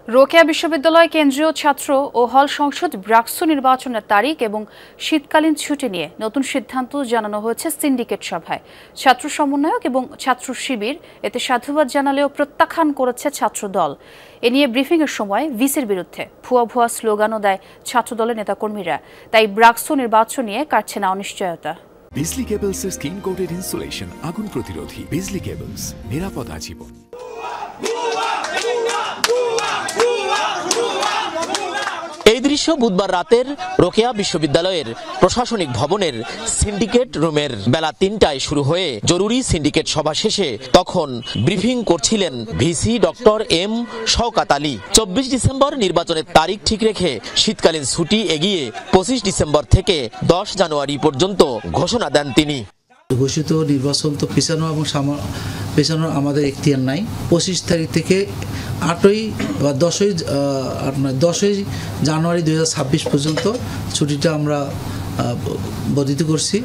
রোকেয়া বিশ্ববিদ্যালয় কেন্দ্রীয় ছাত্র ও হল সংসদ ব্রাক্সু নির্বাচনের তারিখ এবং শীতকালীন ছুটি নিয়ে নতুন সিদ্ধান্ত জানানো হয়েছে সিন্ডিকেট সভায়। ছাত্র সমন্বয়ক এবং ছাত্র শিবির এতে সাধুবাদ জানালেও প্রত্যাখ্যান করেছে ছাত্রদল। এ নিয়ে ব্রিফিংয়ের সময় ভিসির বিরুদ্ধে ভুয়া স্লোগানও দেয় ছাত্রদলের নেতাকর্মীরা। তাই ব্রাক্সু নির্বাচন নিয়ে কাটছে না অনিশ্চয়তা। বিজলি কেবলসের স্কিন কোটেড ইনসুলেশন আগুন প্রতিরোধী। বিজলি কেবলস, নিরাপদ আজীবন। এই দৃশ্য বুধবার রাতের রোকেয়া বিশ্ববিদ্যালয়ের প্রশাসনিক ভবনের সিন্ডিকেট রুমের। বেলা ৩টায় শুরু হয়ে জরুরি সিন্ডিকেট সভা শেষে তখন ব্রিফিং করছিলেন VC doctor M Shawkat Ali. ২৪ December নির্বাচনের তারিখ ঠিক রেখে শীতকালীন ছুটি এগিয়ে ২৫ ডিসেম্বর থেকে ১০ জানুয়ারি পর্যন্ত ঘোষণা দেন তিনি। ঘোষিত নির্বাচন তো পেছানো এবং পেছানোর আমাদের এখতিয়ার নাই। ২৫ তারিখ থেকে ৮ই বা ১০ই জানুয়ারি ২০২৬ পর্যন্ত ছুটিটা আমরা বর্ধিত করছি।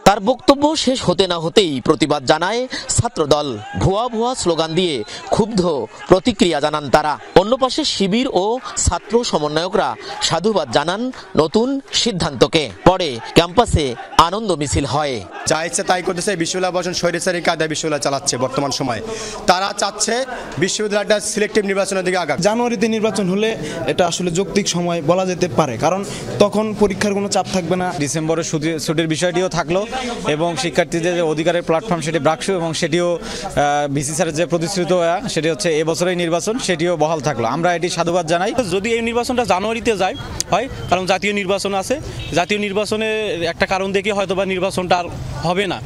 তার বক্তব্য শেষ হতে না হতেই প্রতিবাদ জানায় ছাত্রদল। ভুয়া স্লোগান দিয়ে ক্ষুব্ধ প্রতিক্রিয়া জানান তারা। অন্য পাশে শিবির ও ছাত্র সমন্বয়করা সাধুবাদ জানান নতুন সিদ্ধান্তকে। পরে ক্যাম্পাসে আনন্দ মিছিল হয়। যা ইচ্ছে তাই করতেছে বিশ্ববিদ্যালয় বর্ষণ স্বৈরাচারী কায়দায় বিশ্ববিদ্যালয় চালাচ্ছে বর্তমান সময়ে। তারা চাচ্ছে বিশ্ববিদ্যালয়টা সিলেক্টিভ নির্বাচনের দিকে আগাক। জানুয়ারিতে নির্বাচন হলে এটা আসলে যৌক্তিক সময় বলা যেতে পারে, কারণ তখন পরীক্ষার কোনো চাপ থাকবে না। ডিসেম্বরে ছুটির বিষয়টিও থাকলো এবং শিক্ষার্থীদের যে অধিকারের প্ল্যাটফর্ম সেটি ব্রাক্সু, এবং সেটিও ভিসি স্যারের যে প্রতিশ্রুত সেটি হচ্ছে এবছরের নির্বাচন, সেটিও বহাল থাকলো। আমরা এটি সাধুবাদ জানাই। যদি এই নির্বাচনটা জানুয়ারিতে হয়, কারণ জাতীয় নির্বাচন আছে, জাতীয় নির্বাচনের একটা কারণ দেখে হয়তো বা নির্বাচনটা আর হবে না।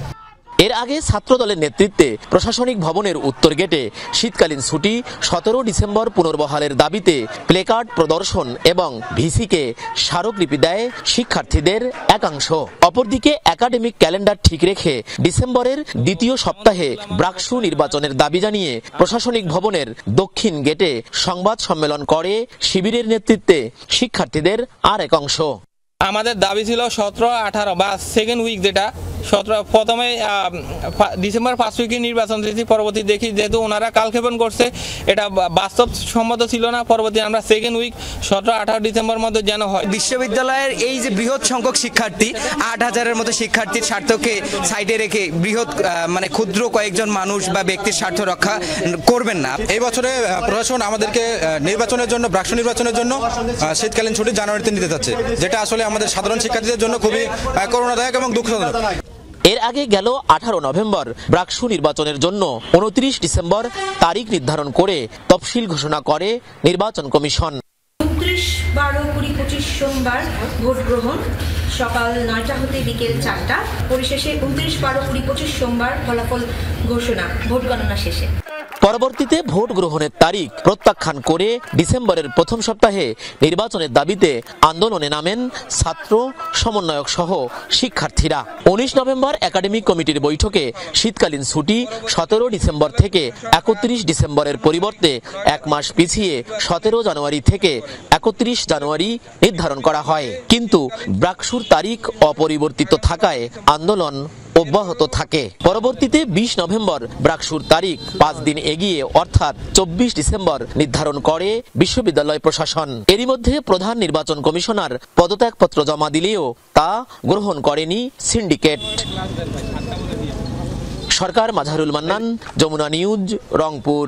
এর আগে ছাত্রদলের নেতৃত্বে প্রশাসনিক ভবনের উত্তর গেটে শীতকালীন ছুটি ১৭ ডিসেম্বর পুনর্বহালের দাবিতে প্লেকার্ড প্রদর্শন এবং ভিসিকে স্মারকলিপি দেয় শিক্ষার্থীদের একাংশ। অপরদিকে একাডেমিক ক্যালেন্ডার ঠিক রেখে ডিসেম্বরের দ্বিতীয় সপ্তাহে ব্রাক্সু নির্বাচনের দাবি জানিয়ে প্রশাসনিক ভবনের দক্ষিণ গেটে সংবাদ সম্মেলন করে শিবিরের নেতৃত্বে শিক্ষার্থীদের আর একাংশ। আমাদের দাবি ছিল ১৭-১৮ বা সেকেন্ড উইক, যেটা ১৭ প্রথমে ডিসেম্বর ফার্স্ট উইকে নির্বাচন দিয়েছি, পরবর্তী দেখি যেহেতু ওনারা কালক্ষেপণ করছে, এটা বাস্তবসম্মত ছিল না। পরবর্তী আমরা সেকেন্ড উইক ১৭-১৮ ডিসেম্বর মধ্যে যেন হয়। বিশ্ববিদ্যালয়ের এই যে বৃহৎ সংখ্যক শিক্ষার্থী, ৮,০০০-এর মতো শিক্ষার্থীর স্বার্থকে সাইডে রেখে বৃহৎ ক্ষুদ্র কয়েকজন মানুষ বা ব্যক্তির স্বার্থ রক্ষা করবেন না। এই বছরে প্রশাসন আমাদেরকে নির্বাচনের জন্য, ব্রাক্সু নির্বাচনের জন্য শীতকালীন ছুটি জানুয়ারিতে নিতে যাচ্ছে, যেটা আসলে আমাদের সাধারণ শিক্ষার্থীদের জন্য খুবই করুণাদায়ক এবং দুঃখজনক। এর আগে গেল ১৮ নভেম্বর ব্রাক্সু নির্বাচনের জন্য ২৯ ডিসেম্বর তারিখ নির্ধারণ করে তফসিল ঘোষণা করে নির্বাচন কমিশন। ২৯-১২-২০-২৫ সোমবার ভোট গ্রহণ সকাল ৯টা হতে বিকেল ৪টা। পরিশেষে ২৯-১২-২০-২৫ সোমবার ফলাফল ঘোষণা, ভোট গণনা শেষে। পরবর্তীতে ভোট গ্রহণের তারিখ প্রত্যাখ্যান করে ডিসেম্বরের প্রথম সপ্তাহে নির্বাচনের দাবিতে আন্দোলনে নামেন ছাত্র সমন্বয়ক সহ শিক্ষার্থীরা। ১৯ নভেম্বর একাডেমিক কমিটির বৈঠকে শীতকালীন ছুটি ১৭ ডিসেম্বর থেকে ৩১ ডিসেম্বরের পরিবর্তে ১ মাস পিছিয়ে ১৭ জানুয়ারি থেকে ৩১ জানুয়ারি নির্ধারণ করা হয়। কিন্তু ব্রাক্সুর তারিখ অপরিবর্তিত থাকায় আন্দোলন অব্যাহত থাকে। পরবর্তীতে ২০ নভেম্বর ব্রাক্সুর তারিখ ৫ দিন এগিয়ে অর্থাৎ ২৪ ডিসেম্বর নির্ধারণ করে বিশ্ববিদ্যালয় প্রশাসন। এরই মধ্যে প্রধান নির্বাচন কমিশনার পদত্যাগপত্র জমা দিলেও তা গ্রহণ করেনি সিন্ডিকেট। সরকার, মাঝহারুল মান্নান, যমুনা নিউজ, রংপুর।